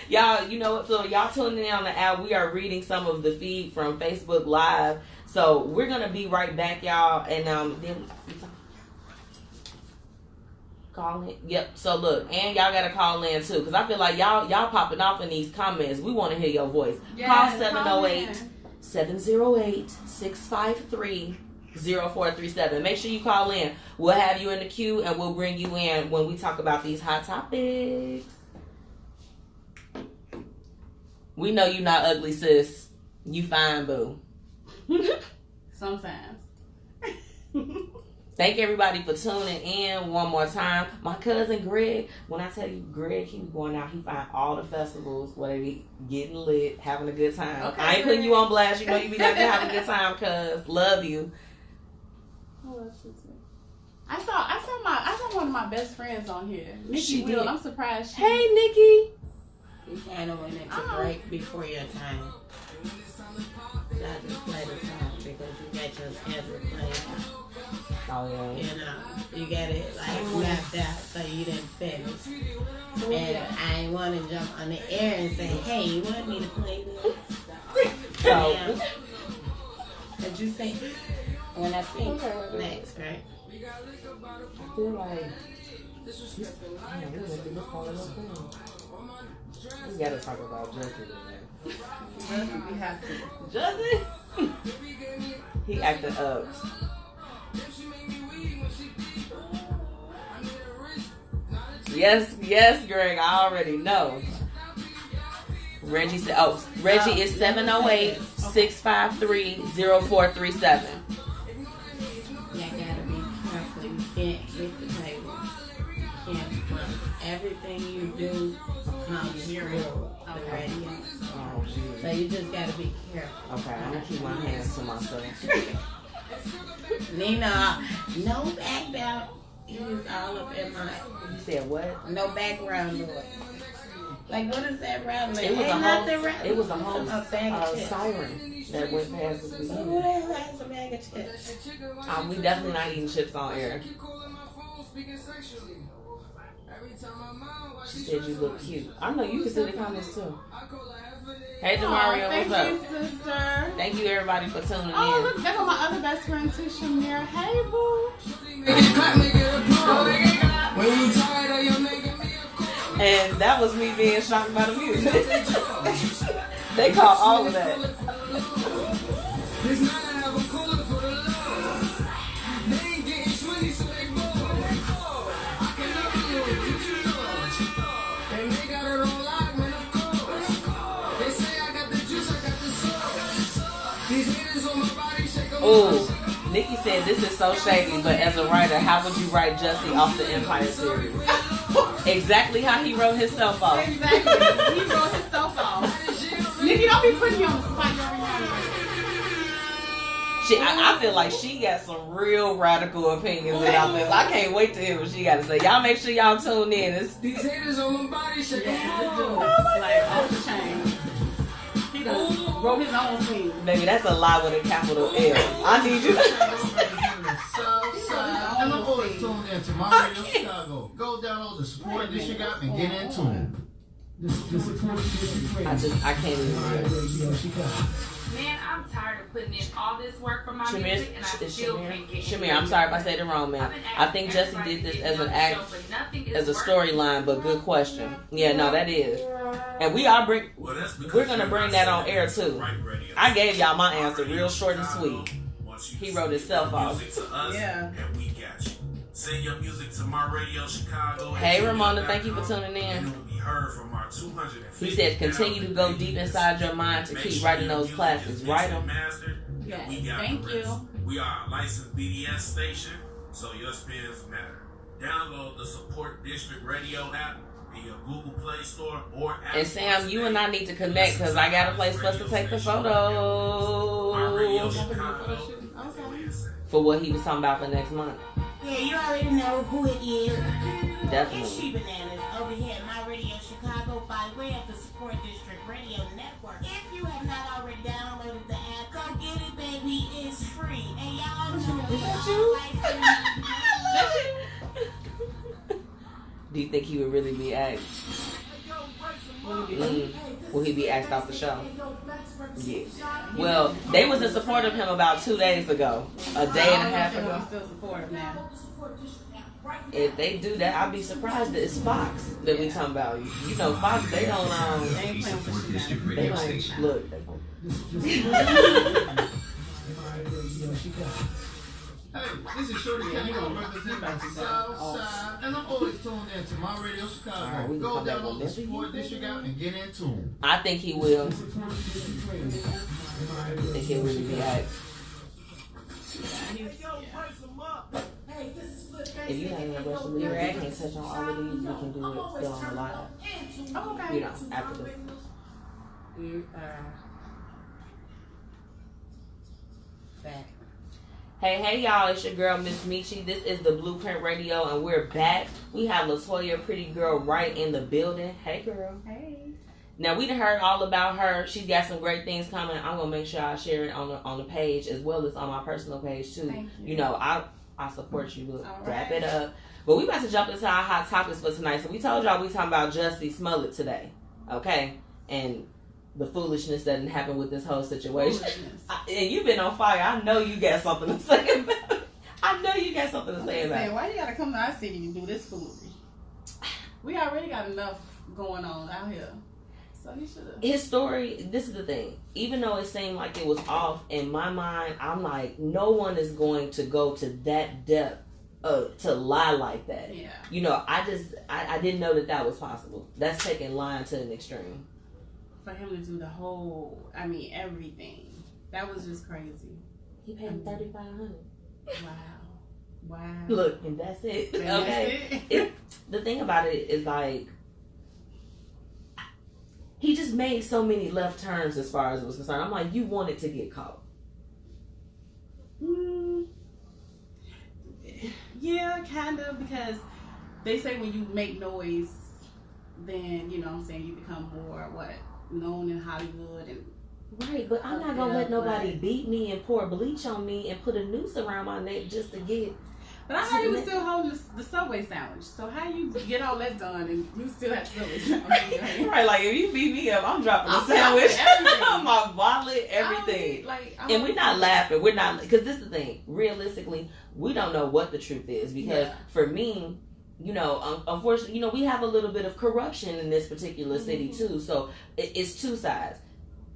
Y'all, so y'all tuning in on the app. We are reading some of the feed from Facebook Live. So we're going to be right back, y'all. And then call in. Yep. So look, and y'all got to call in too. Because I feel like y'all popping off in these comments. We want to hear your voice. Yes, call 708-708-653-0437. Make sure you call in. We'll have you in the queue and we'll bring you in when we talk about these hot topics. We know you not ugly, sis. You fine, boo. Sometimes. Thank everybody for tuning in one more time. My cousin Greg, when I tell you Greg, he was going out, he find all the festivals where they be getting lit, having a good time. Okay, I ain't putting you on blast. You know you be down there having a good time, cuz. Love you. I saw one of my best friends on here. She Nikki Will. did. I'm surprised. Hey, Nikki. You kind of went into break before your time. So I just play the song because you got your schedule played out. Oh, yeah. You know, you got it like mapped out so you didn't finish. And I ain't want to jump on the air and say, hey, you want me to play this? So, Did you say when I sing next, right? I feel like we gotta talk about Justin. We have to. Justin? He acted up. Yes, Greg, I already know. Reggie said, Reggie is 708-653-0437. Yeah, gotta be careful. You can't hit the table. You can't run. Everything you do comes through the radio. Oh, geez. So you just gotta be careful. Okay, I'm gonna keep my hands to myself. Nina, no background. He was all up in my. You said what? No background noise. Like, what is that rattling? It was Ain't a nothing whole bag of chips. siren that went past the Who beginning. the hell has a bag of chips? We definitely not eating chips on air. She said you look cute. I know you can see the comments too. Hey, Demario, what's up? Thank you, sister. Thank you, everybody, for tuning Oh, in. look, there go my other best friend too, Shamir. Hey, boo. And that was me being shocked by the music. They caught all of that. Oh, Nikki said this is so shady, but as a writer, how would you write Jussie off the Empire series? Exactly how he wrote himself off. Exactly. He wrote himself off. Nikki, don't be putting me on the spot every now. I feel like she got some real radical opinions about this. I can't wait to hear what she got to say. Y'all make sure y'all tune in. These haters on my body shaking. Like off the chain. He done wrote his own scene. Baby, that's a lie with a capital L. I need you And I'm always tuned in to my radio Chicago. Go download the support district app and get into it. The support district I can't even hear it. Man, I'm tired of putting in all this work for my music and I still can't get Shamir, I'm sorry if I said it wrong, man. I think Jussie did this as an act, as a storyline, but good question. Yeah, no, that is. And we're gonna bring that on air too. I gave y'all my answer real short and sweet. He wrote himself off. Yeah. And we got you. Send your music to my radio Chicago. Hey Ramona, thank you for tuning in. And it will be heard from our 250. He said, continue to go deep inside your mind to keep writing those classics. Write them. Yes, We got thank the you. rest. We are a licensed BDS station, so your spins matter. Download the Support District Radio app in your Google Play Store or Apple And Sam, you and I need to connect because I got a place for us to take the Our radio photos Chicago. for what he was talking about for next month. Yeah, you already know who it is. It's Definitely. She Bananas over here at My Radio Chicago by way of the Support District Radio Network. If you have not already downloaded the app, go get it, baby. It's free. And y'all know Is that you? Do you think he would really be asked? Will he be asked off the show? Yeah. Well, they was in support of him about 2 days ago. A day and a half ago. I'm still supportive now. If they do that, I'd be surprised that it's Fox that we talking about. You know, Fox, they don't, They ain't playing with you. they don't, look. Hey, this is Shorty Campbell representing the South Side, and I'm always tuned in to my radio Chicago. Right, Go download the Support District app and get in tune. I think he will. I think he'll really be alright. If you have any questions to leave, I can't touch on all of these. We can do it still on the live. Oh, okay. You know, after this. Back. Hey y'all, it's your girl Miss Michi. This is the Blueprint Radio and we're back. We have LaToya PrettyGirlWrite in the building. Hey girl. Hey. Now we done heard all about her. She's got some great things coming. I'm gonna make sure I share it on the page as well as on my personal page too. Thank you. You know, I support you. We'll All wrap right. it up. But we about to jump into our hot topics for tonight. So we told y'all we talking about Jussie Smollett today. Okay? And the foolishness that didn't happen with this whole situation. And you've been on fire. I know you got something to say about it. I know you got something to say about it. Why you gotta come to our city and do this foolery? We already got enough going on out here. So he should have. His story, this is the thing. Even though it seemed like it was off, in my mind, I'm like, no one is going to go to that depth to lie like that. Yeah. You know, I didn't know that was possible. That's taking lying to an extreme. For him to do the whole, everything. That was just crazy. He paid him $3,500. Wow. Look, and that's it. And Okay. that's it. The thing about it is like, he just made so many left turns as far as it was concerned. I'm like, you wanted to get caught. Yeah, kind of, because they say when you make noise, then, you know what I'm saying, you become more, known in Hollywood. And Right, but I'm not going to let nobody beat me and pour bleach on me and put a noose around my neck just to get... But I heard you was still holding the Subway sandwich. So how you get all that done and you still have Subway sandwich? Right, like if you beat me up, I'm dropping the sandwich, my wallet, everything. And we're not laughing. We're not, because this is the thing. Realistically, we don't know what the truth is. Because for me, you know, unfortunately, you know, we have a little bit of corruption in this particular city too. So it's two sides.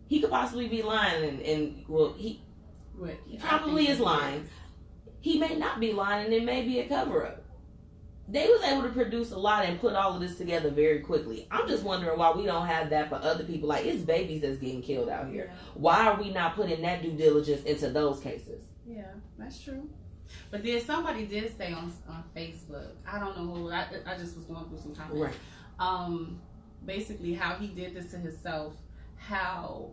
He could possibly be lying, and he probably is lying. He may not be lying, and it may be a cover-up. They was able to produce a lot and put all of this together very quickly. I'm just wondering why we don't have that for other people. Like, it's babies that's getting killed out here. Why are we not putting that due diligence into those cases? Yeah, that's true. But then somebody did say on Facebook, I don't know who, I just was going through some comments. Right. Basically how he did this to himself, how,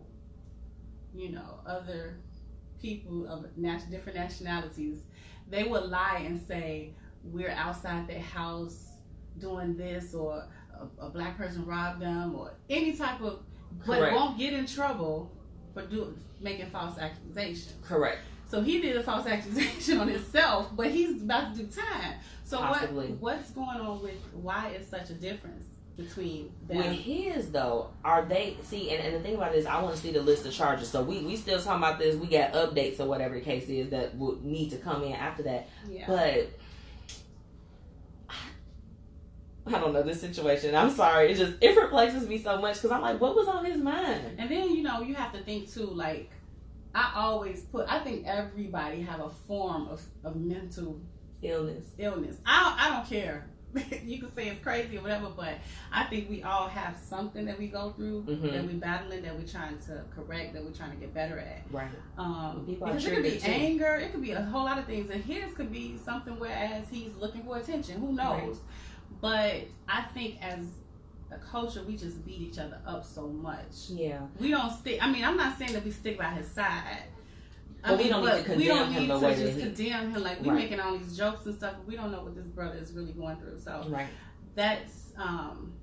you know, other people of different nationalities, they would lie and say we're outside their house doing this, or a black person robbed them, or any type of, but won't get in trouble for making false accusations. Correct. So he did a false accusation on himself, but he's about to do time. So what's going on with, why is such a difference between them? With his though, are they, see, and the thing about it is, I want to see the list of charges. So we still talking about this. We got updates or whatever the case is that will need to come in after that. Yeah. But I don't know this situation. I'm sorry. It perplexes me so much because I'm like, what was on his mind? And then, you know, you have to think too, like, I think everybody have a form of mental illness. I don't care. You can say it's crazy or whatever, but I think we all have something that we go through, that we're battling, that we're trying to correct, that we're trying to get better at. Right. Because it could be anger, it could be a whole lot of things, and his could be something whereas he's looking for attention. Who knows? Right. But I think as a culture, we just beat each other up so much. Yeah. We don't stick. I mean, I'm not saying that we stick by his side. We don't need to condemn him the way that he... condemn him. Like, we're making all these jokes and stuff, but we don't know what this brother is really going through. So that's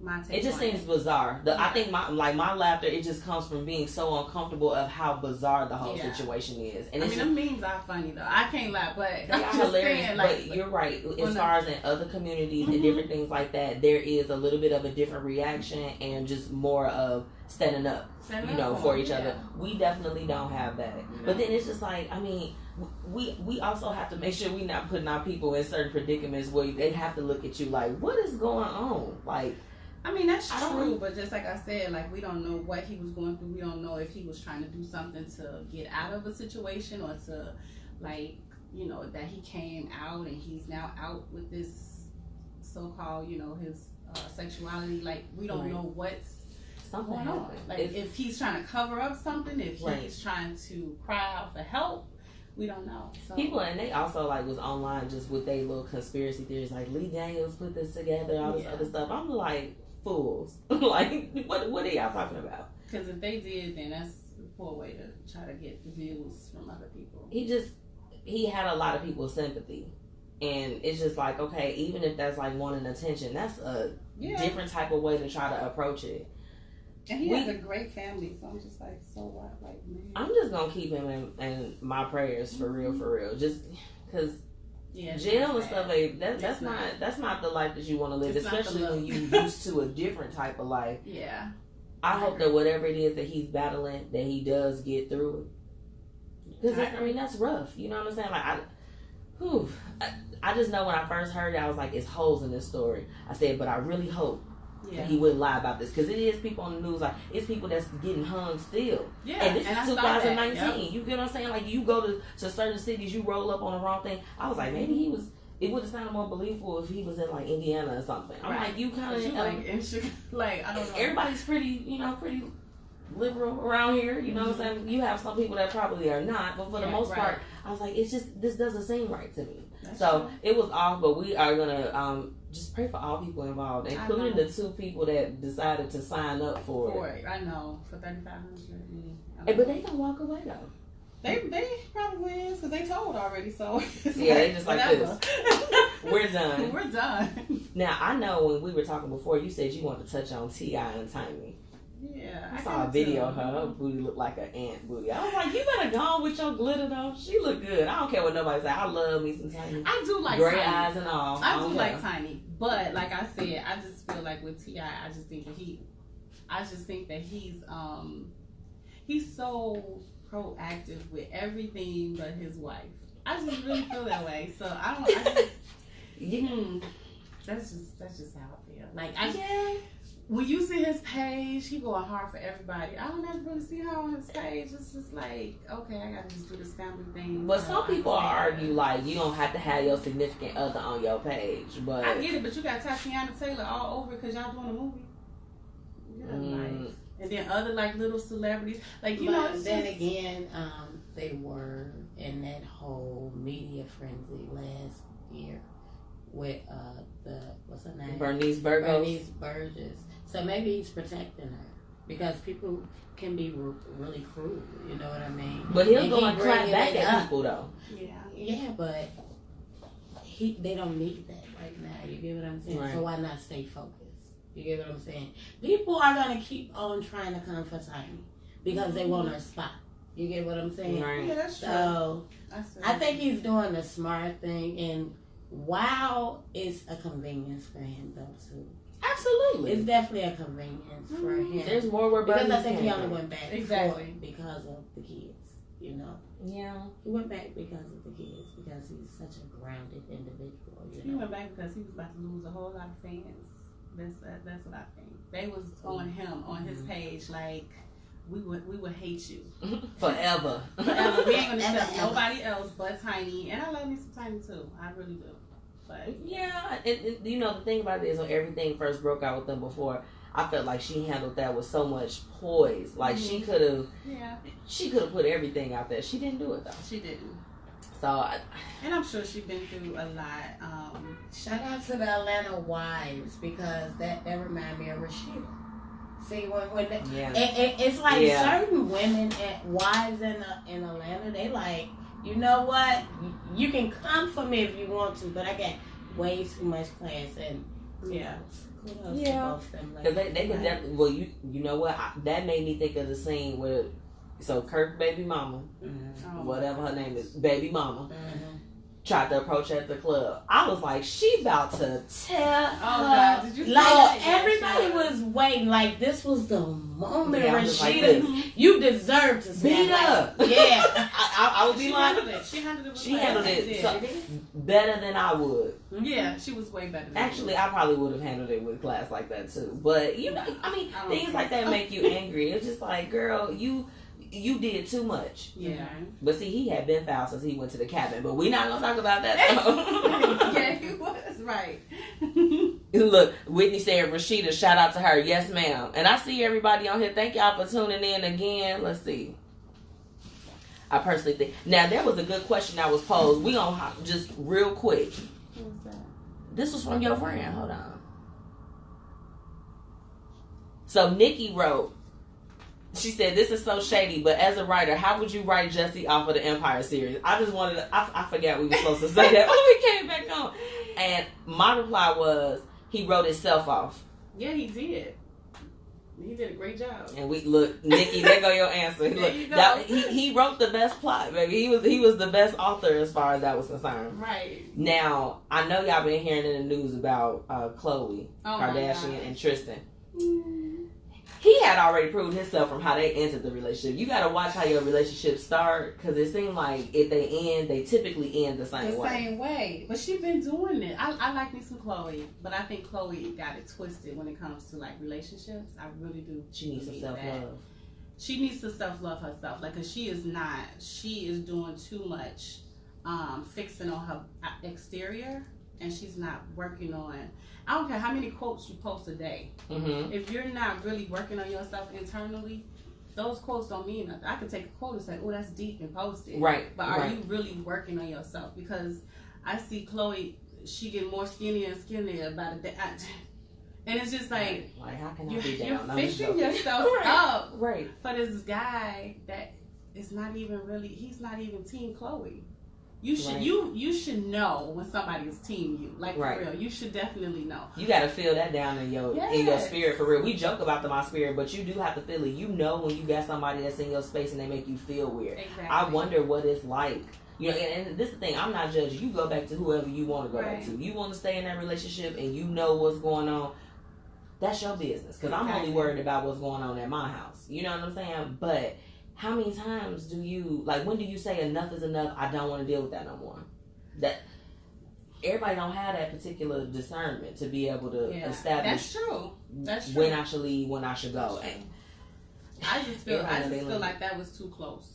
my take. It just seems bizarre. I think my laughter, it just comes from being so uncomfortable of how bizarre the whole situation is. And the memes are funny though. I can't lie, but they are hilarious. But you're right. As far as in other communities and different things like that, there is a little bit of a different reaction and just more of standing up, for each other. We definitely don't have that. But then it's just like, I mean, we also have to make sure we're not putting our people in certain predicaments where they have to look at you like, what is going on? Like, I mean, that's true, but just like I said, like, we don't know what he was going through. We don't know if he was trying to do something to get out of a situation or to, like, you know, that he came out and he's now out with this so-called, you know, his sexuality. Like, we don't know what's going on. Like, if he's trying to cover up something, if he's trying to cry out for help, we don't know. So. People, and they also like was online just with their little conspiracy theories, like Lee Daniels put this together, all this other stuff. I'm like, fools. Like, what are y'all talking about? Because if they did, then that's a poor way to try to get the views from other people. He had a lot of people's sympathy. And it's just like, okay, even if that's like wanting attention, that's a different type of way to try to approach it. And he has a great family, so I'm just like, so what? Like, man. I'm just gonna keep him in my prayers for real. Just because jail and stuff like that's not the life that you want to live, especially when you're used to a different type of life. Yeah. I hope that whatever it is that he's battling, that he does get through it. Because I mean, that's rough. You know what I'm saying? Like I just know when I first heard it, I was like, it's holes in this story. I said, but I really hope that he wouldn't lie about this, because it is people on the news, like it's people that's getting hung still. Yeah, and this is 2019. Yep. You get what I'm saying? Like, you go to certain cities, you roll up on the wrong thing. I was like, maybe it would have sounded more believable if he was in like Indiana or something. I'm like, you kind of like I don't know. Everybody's pretty liberal around here. You know what I'm saying? You have some people that probably are not, but for the most part, I was like, it's just, this doesn't seem right to me. That's true. It was off, but we are gonna just pray for all people involved, including the 2 people that decided to sign up for it. I know, for $3,500. But they gonna walk away though. They probably is, because they told already. So they just like this. We're done. We're done. Now I know when we were talking before, you said you wanted to touch on T.I. and Tiny. Yeah, I saw a video of her booty looked like an ant booty. I was like, you better go on with your glitter though. She look good. I don't care what nobody say. I love me some Tiny. I do like gray Tiny. Eyes and all. I do like Tiny, but like I said, I just feel like with T.I., I just think that he's so proactive with everything but his wife. I just really feel that way. So that's just how I feel. Like when you see his page, he going hard for everybody. I don't ever really see her on his page. It's just like, okay, I gotta just do this family thing. But some people argue like you don't have to have your significant other on your page. But I get it, but you got Tatiana Taylor all over because y'all doing a movie. Like, and then other like little celebrities, like you know. Then again, they were in that whole media frenzy last year with what's her name? Bernice Burgess. So maybe he's protecting her because people can be really cruel. You know what I mean? But he'll go and clap back at people though. Yeah, but they don't need that right now. You get what I'm saying? Right. So why not stay focused? You get what I'm saying? People are gonna keep on trying to come for Tiny because they want her spot. You get what I'm saying? Right. Yeah, that's true. So I think he's doing the smart thing, and wow, it's a convenience for him though too. Absolutely, it's definitely a convenience for him. There's more where because I think he only went back exactly because of the kids. You know. Yeah. He went back because of the kids because he's such a grounded individual. He went back because he was about to lose a whole lot of fans. That's what I think. They was on him on his page like we would hate you forever. We ain't gonna accept nobody else but Tiny, and I love me some Tiny too. I really do. But yeah, you know the thing about it is when everything first broke out with them before, I felt like she handled that with so much poise. Like she could have put everything out there. She didn't do it though. She didn't. So and I'm sure she's been through a lot. Shout out to the Atlanta wives because that reminded me of Rashida. See, when it's like certain women and wives in Atlanta, they like, you know what? You can come for me if you want to, but I got way too much class and kudos to both them. Because they could definitely. Well, you know what? That made me think of the scene where. So Kirk baby mama, whatever her name is, baby mama, tried to approach her at the club. I was like, she about to tell her. God, did you like everybody was waiting. Like this was the moment, Rashida. Like you deserve to beat up. Yeah, I would be lying. She handled it. She handled it so, better than I would. Yeah, she was way better. Actually, I probably would have handled it with class like that too. But you know, I mean, things like that make you angry. It's just like, girl, you did too much. Yeah. But see, he had been foul since he went to the cabin. But we not gonna talk about that though. Yeah, he was right. Look, Whitney said Rashida, shout out to her. Yes, ma'am. And I see everybody on here. Thank y'all for tuning in again. Let's see. I personally think now there was a good question that was posed. We gonna just real quick. What was that? This was from your friend. Hold on. So Nikki wrote, she said, this is so shady, but as a writer, how would you write Jesse off of the Empire series? I just wanted to, I forgot we were supposed to say that when we came back on. And my reply was, he wrote himself off. Yeah, he did. He did a great job. And we look, Nikki, there go your answer. There Look, you go. he wrote the best plot, baby. He was the best author as far as that was concerned. Right. Now, I know y'all been hearing in the news about Khloe Kardashian and Tristan. He had already proved himself from how they entered the relationship. You got to watch how your relationships start, because it seemed like if they end, they typically end the same way. But she been doing it. I like me some Khloe, but I think Khloe got it twisted when it comes to like relationships. I really do. She needs some self-love. She needs to self-love herself, like, cause she is doing too much fixing on her exterior, and she's not working on. I don't care how many quotes you post a day. Mm-hmm. If you're not really working on yourself internally, those quotes don't mean nothing. I could take a quote and say, "Oh, that's deep," and post it. Right. But are you really working on yourself? Because I see Khloe, she getting more skinnier and skinnier about a day. And it's just like how can I be down? You're fixing yourself up right for this guy that is not even really. He's not even Team Khloe. You should you should know when somebody is team you, like for real. You should definitely know. You got to feel that down in your spirit for real. We joke about my spirit, but you do have to feel it. You know when you got somebody that's in your space and they make you feel weird. Exactly. I wonder what it's like. You know, and this is the thing. I'm not judging. You go back to whoever you want to go back to. You want to stay in that relationship and you know what's going on. That's your business. Because I'm only worried about what's going on at my house. You know what I'm saying? But how many times do you, like, when do you say enough is enough? I don't want to deal with that no more. That everybody don't have that particular discernment to be able to establish. That's true. That's true. When I should leave, when I should go. And I just feel like that was too close.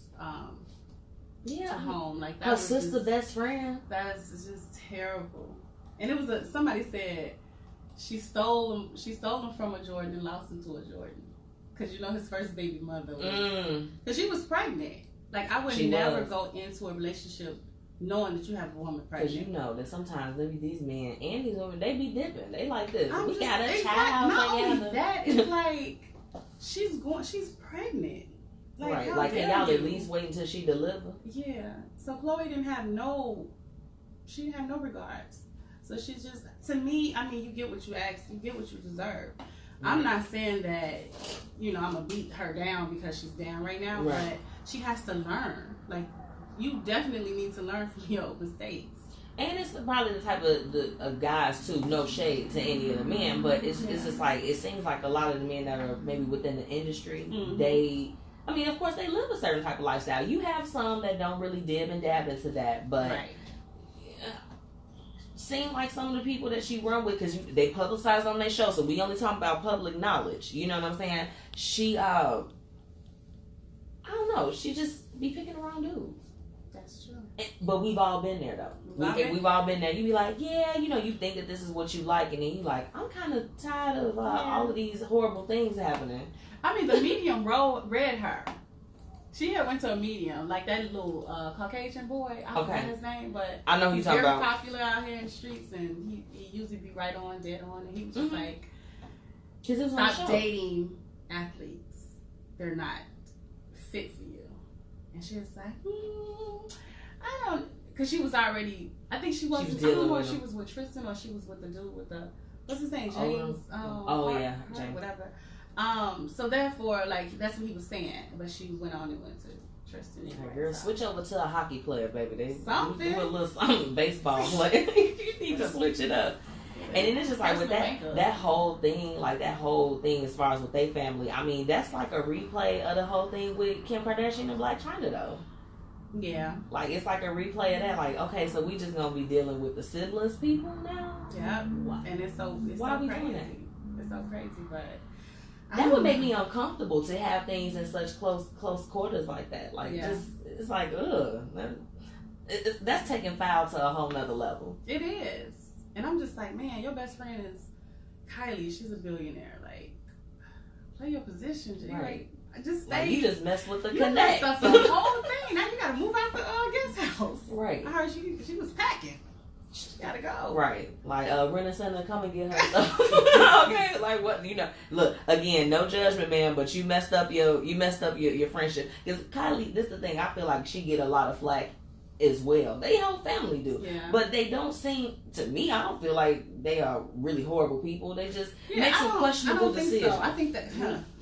To home. Like that her was sister just, best friend. That's just terrible. And it was somebody said she stole him from a Jordan and lost him to a Jordan. Because you know his first baby mother was, because she was pregnant. Like I would never go into a relationship knowing that you have a woman pregnant. Because you know that sometimes these men and these women, they be dipping. They like this. We got a child. Not only that, it's like she's pregnant. Like, like can y'all at least wait until she deliver? Yeah. So Khloe didn't have no regards. So she just, to me, I mean, you get what you ask, you get what you deserve. I'm not saying that, I'm going to beat her down because she's down right now, but she has to learn. Like, you definitely need to learn from your mistakes. And it's probably the type of guys, too, no shade to any of the men, but it's just like, it seems like a lot of the men that are maybe within the industry, of course, they live a certain type of lifestyle. You have some that don't really dib and dab into that, but seem like some of the people that she run with, because they publicize on their show, so we only talk about public knowledge. You know what I'm saying? She, I don't know. She just be picking the wrong dudes. That's true. But we've all been there, though. We've all been there. You be like, you think that this is what you like, and then you like, I'm kind of tired of all of these horrible things happening. I mean, the medium read her. She had went to a medium, like that little Caucasian boy. I don't know his name, but I know he's very popular out here in the streets, and he usually be right on, dead on, and he was just like, stop dating athletes. They're not fit for you. And she was like, I don't, because she was already, I think she wasn't, I don't know if she was with Tristan or she was with the dude with the, what's his name, James? James. Whatever. So therefore, like, that's what he was saying. But she went on and went to Tristan. Anyway, girl, switch over to a hockey player, baby. They something. Do a little something, baseball player. You need to switch it up. And then it's just like with that whole thing as far as with their family, I mean, that's like a replay of the whole thing with Kim Kardashian and Blac Chyna, though. Yeah. Like, it's like a replay of that. Like, okay, so we just gonna be dealing with the siblings people now? Yeah. And it's so crazy. Why we doing that? It's so crazy, but That would make me uncomfortable to have things in such close quarters like that. Like, just, it's like, ugh. That's taking foul to a whole nother level. It is. And I'm just like, man, your best friend is Kylie. She's a billionaire. Like, play your position. Right. Like, just stay. Like, you just messed with the you connect. messed up the whole thing. Now you gotta move out the guest house. Right. I heard she was packing. She gotta go. Right. Like, Renaissance, come and get her stuff. Okay. Like, what, look, again, no judgment, man, but you messed up your friendship. Because Kylie, this is the thing, I feel like she get a lot of flack as well. They whole family do. Yeah. But they don't seem, to me, I don't feel like they are really horrible people. They just make some questionable decisions. So. I think that,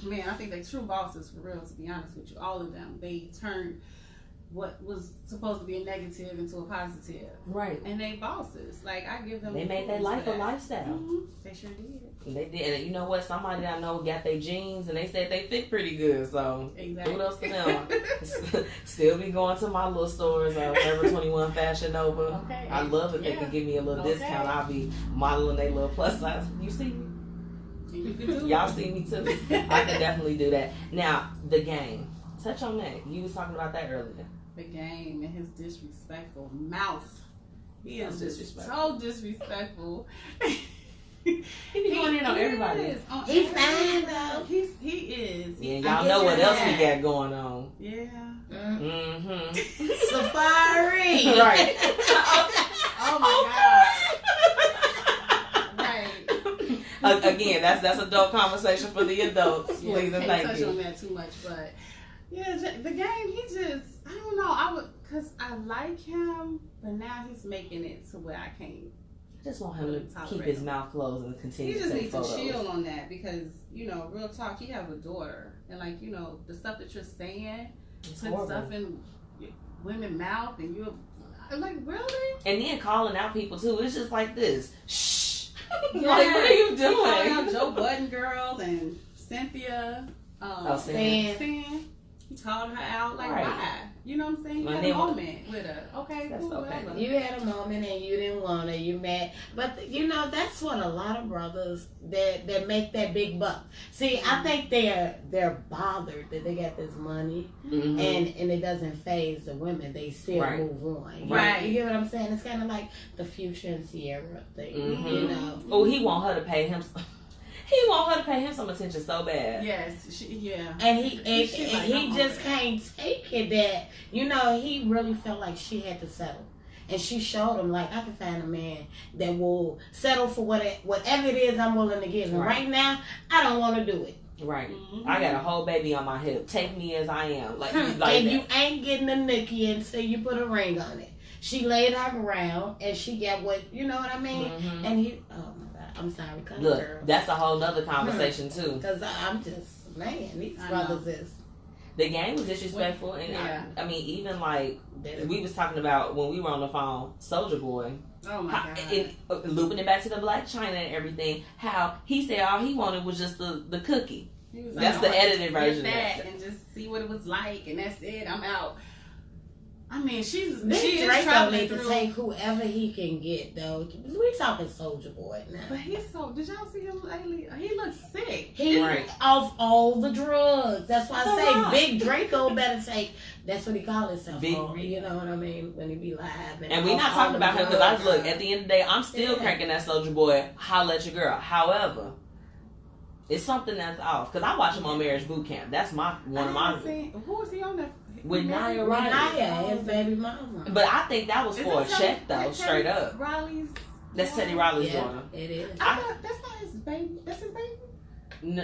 man, I think they true bosses for real, to be honest with you. All of them. They turned what was supposed to be a negative into a positive. Right. And they bosses. Like, I give them. They made their life a lifestyle. Mm-hmm. They sure did. They did. And you know what? Somebody I know got their jeans and they said they fit pretty good. So, kudos to them. Still be going to my little stores, Forever 21, Fashion Nova. Okay. I love it. They can give me a little discount. I'll be modeling their little plus size. You see me? You can do Y'all see me too. I can definitely do that. Now, the game. Touch on that. You was talking about that earlier. The game and his disrespectful mouth. He is disrespectful. So disrespectful. He be going in on everybody. He's fine though. He is. Yeah, y'all know what else he got going on. Yeah. Mm-hmm. Safari. Right. Oh my God. Right. Again, that's adult conversation for the adults. Yeah, Please and can't thank touch you. on that too much, but yeah, the game. He just, I don't know. Cause I like him, but now he's making it to where I can't. I just want him to keep his mouth closed and continue He to just take needs photos. to chill on that because, real talk, he have a daughter. And the stuff that you're saying, It's put horrible. stuff in women's mouth and you're like, really? And then calling out people too. It's just like this. Shh. Yeah. Like, what are you He calling out doing? Joe Budden girl and Cynthia. Stan. He called her out like, Right. why? You know what I'm saying? You And had then a moment with her. Okay, That's cool, okay. whatever. You had a moment and you didn't want it. You mad, but that's what a lot of brothers that make that big buck. See, I think they're bothered that they got this money Mm-hmm. and it doesn't phase the women. They still Right. move on. Right. You get what I'm saying? It's kind of like the Future and Sierra thing. Mm-hmm. Oh, he want her to pay him. He want her to pay him some attention so bad. Yes, yeah. And he like, just can't take it that, he really felt like she had to settle. And she showed him, like, I can find a man that will settle for whatever it is I'm willing to give him. Right. Right now, I don't want to do it. Right. Mm-hmm. I got a whole baby on my hip. Take me as I am. Like And that. you ain't getting a nookie until you put a ring on it. She laid her ground, and she got what, you know what I mean? Mhm. And he, oh my God, I'm sorry, come Look, girl. that's a whole nother conversation too. Because I'm just, man, these I brothers is. The game was disrespectful, and Yeah. I mean, even like we was talking about when we were on the phone, Soulja Boy, Oh my God. looping it back to the Black China and everything. How he said all he wanted was just the cookie. He was That's like, the I want edited to version get of that it. and just see what it was like, and that's it. I'm out. I mean, she is Drake don't traveling need to through. take whoever he can get, though. We talking Soulja Boy now. But he's so. Did y'all see him lately? He looks sick. He Right. off all the drugs. That's why I That's a say lot. Big Draco better take. That's what he call himself. Big- You know what I mean? When he be live. And we off not all talking the about him because I drugs. look at the end of the day, I'm still Yeah. cranking that Soulja Boy. Holla at your girl. However, it's something that's off because I watch him on Marriage Boot Camp. That's one of my. Who was he on that? With Nia With Riley. Naya, his baby mama. But I think that was Is for a it check though, Teddy straight up. Riley's. That's Teddy Riley's Yeah, daughter. it is. I thought that's not his baby. That's his baby.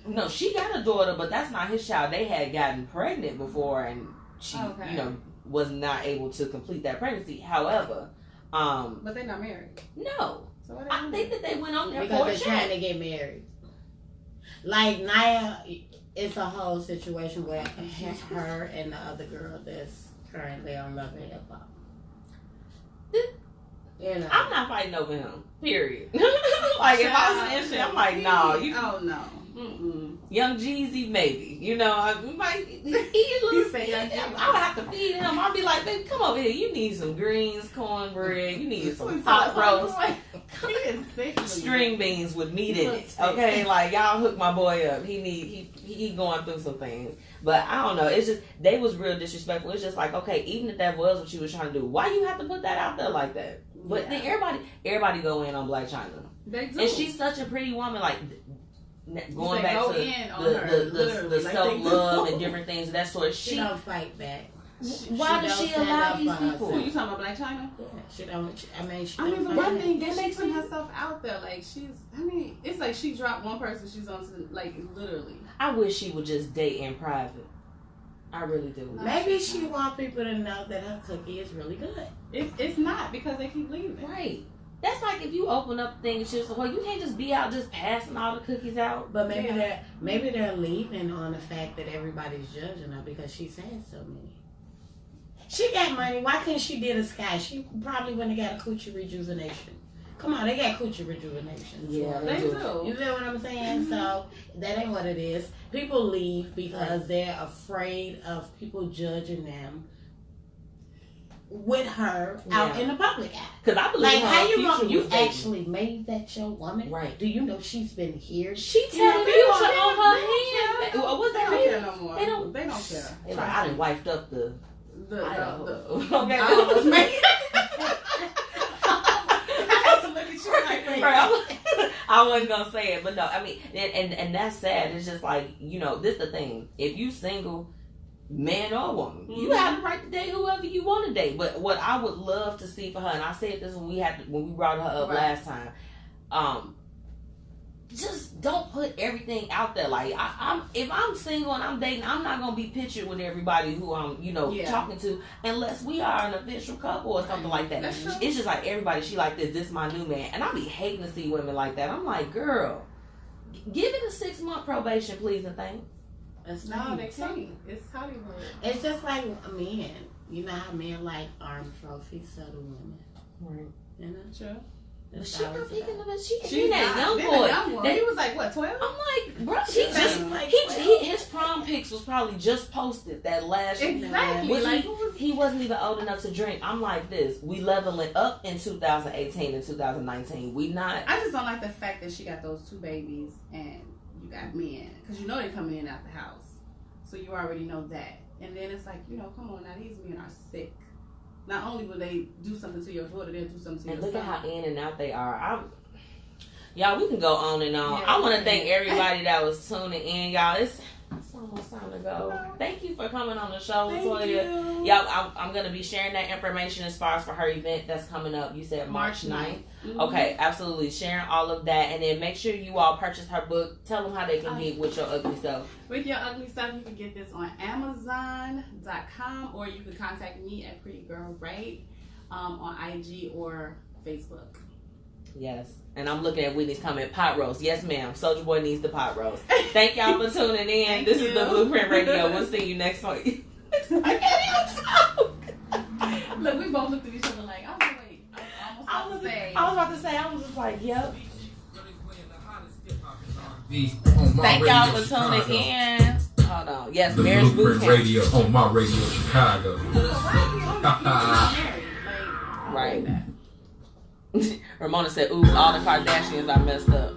No, she got a daughter, but that's not his child. They had gotten pregnant before, and she, Okay. was not able to complete that pregnancy. However, But they're not married. no, So what I think that they went on there Because for a they're trying check. to get married. Like Naya, it's a whole situation where her and the other girl that's currently on Love and Hip Hop. You know. I'm not fighting over him. Period. Like if I was in shit, I'm like, no, you. Oh no. Mm-mm. Young Jeezy, maybe. You know, I might eat a little. say Young Jeezy. I would have to feed him. I'll be like, baby, come over here. You need some greens, cornbread. You need some Sweet hot sauce, roast. string beans with meat in it. Okay, like y'all hook my boy up. He going through some things. But I don't know. It's just they was real disrespectful. It's just like, okay, even if that was what you was trying to do, why you have to put that out there like that? But then everybody go in on Black China. They do. And she's such a pretty woman. Like going back go to the self love and different things of that sort. She don't fight back. Why does she allow these people? Who you talking about, Black China? Yeah, she don't. I mean, but one thing that makes herself out there, like it's like she dropped one person, she's on to like literally. I wish she would just date in private. I really do. Maybe she want people to know that her cookie is really good. It's not because they keep leaving. Right. That's like if you open up things, just well, you can't just be out just passing all the cookies out. But maybe they're leaving on the fact that everybody's judging her because she's had so many. She got money. Why couldn't she did a Sky? She probably wouldn't have got a coochie rejuvenation. Come on, they got coochie rejuvenation. Yeah, they do. You feel what I'm saying? Mm-hmm. So that ain't what it is. People leave because they're afraid of people judging them with her out in the public eye. Because I believe how you actually made that your woman? Right. Do you know she's been here? She telling Future on her hand. What's that? They don't care no more. They don't care. Like, I done wiped up the okay. I wasn't gonna say it, but no, I mean, and that's sad. It's just like, you know, this the thing. If you single, man or woman, you have the right to date whoever you want to date. But what I would love to see for her, and I said this when we brought her up last time, just don't put everything out there. Like if I'm single and I'm dating, I'm not gonna be pictured with everybody who I'm, talking to, unless we are an official couple or something like that. It's just like everybody, she like this is my new man, and I be hating to see women like that. I'm like, girl, give it a 6-month probation, please and thanks. No, they can't. It's Hollywood. It's just like men. You know how men like arm trophies, so do women. Right. You know? Sure. But she not thinking of it. She's that young boy. He was like, what, 12? I'm like, bro, his prom pics was probably just posted that last year. Exactly. He wasn't even old enough to drink. I'm like this. We leveling up in 2018 and 2019. We not. I just don't like the fact that she got those 2 babies and you got men. Because you know they're coming in out the house. So you already know that. And then it's like, come on now, these men are sick. Not only will they do something to your daughter, they'll do something to your son. And look at how in and out they are. Y'all, we can go on and on. Yeah, I want to thank everybody that was tuning in, y'all. It's almost time to go. Thank you for coming on the show, LaToya. Y'all, I'm going to be sharing that information as far as for her event that's coming up. You said March 9th. Mm-hmm. Okay, absolutely. Sharing all of that. And then make sure you all purchase her book. Tell them how they can get With Your Ugly Self. With Your Ugly Self, you can get this on Amazon.com or you can contact me at PrettyGirlWrite on IG or Facebook. Yes. And I'm looking at Whitney's comment, pot roast. Yes, ma'am. Soulja Boy needs the pot roast. Thank y'all for tuning in. This is the Blueprint Radio. We'll see you next week. I can't even talk. Look, we both looked at each other like, I was about to say, I was just like, yep. Thank y'all for tuning in. Hold on. Yes, Marriage Boot Camp. Radio on my radio Chicago. Right. Ramona said, oops, all the Kardashians I messed up.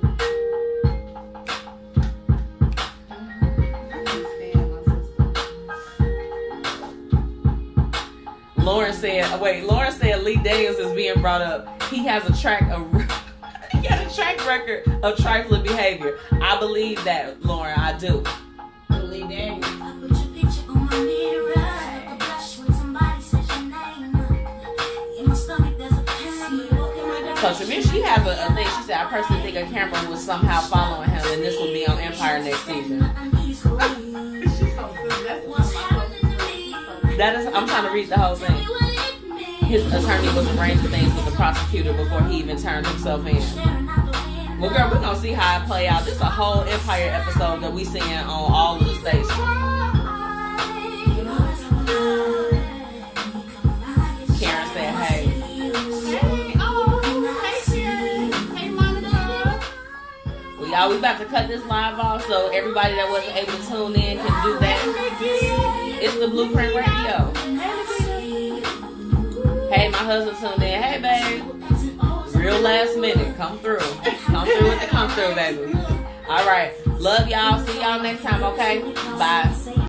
Lauren said Lee Daniels is being brought up. He has a track record of trifling behavior. I believe that, Lauren. I do. Lee Daniels. So Shamir, she has a thing. She said, I personally think a camera was somehow following him, and this will be on Empire next season. I'm trying to read the whole thing. His attorney was arranging things with the prosecutor before he even turned himself in. Well, girl, we're gonna see how it play out. This is a whole Empire episode that we seeing on all of the stations. Karen said, hey. Y'all, we about to cut this live off, so everybody that wasn't able to tune in can do that. It's the Blueprint Radio. Hey, my husband tuned in. Hey, babe. Real last minute. Come through. Come through with the come through, baby. All right. Love y'all. See y'all next time, okay? Bye.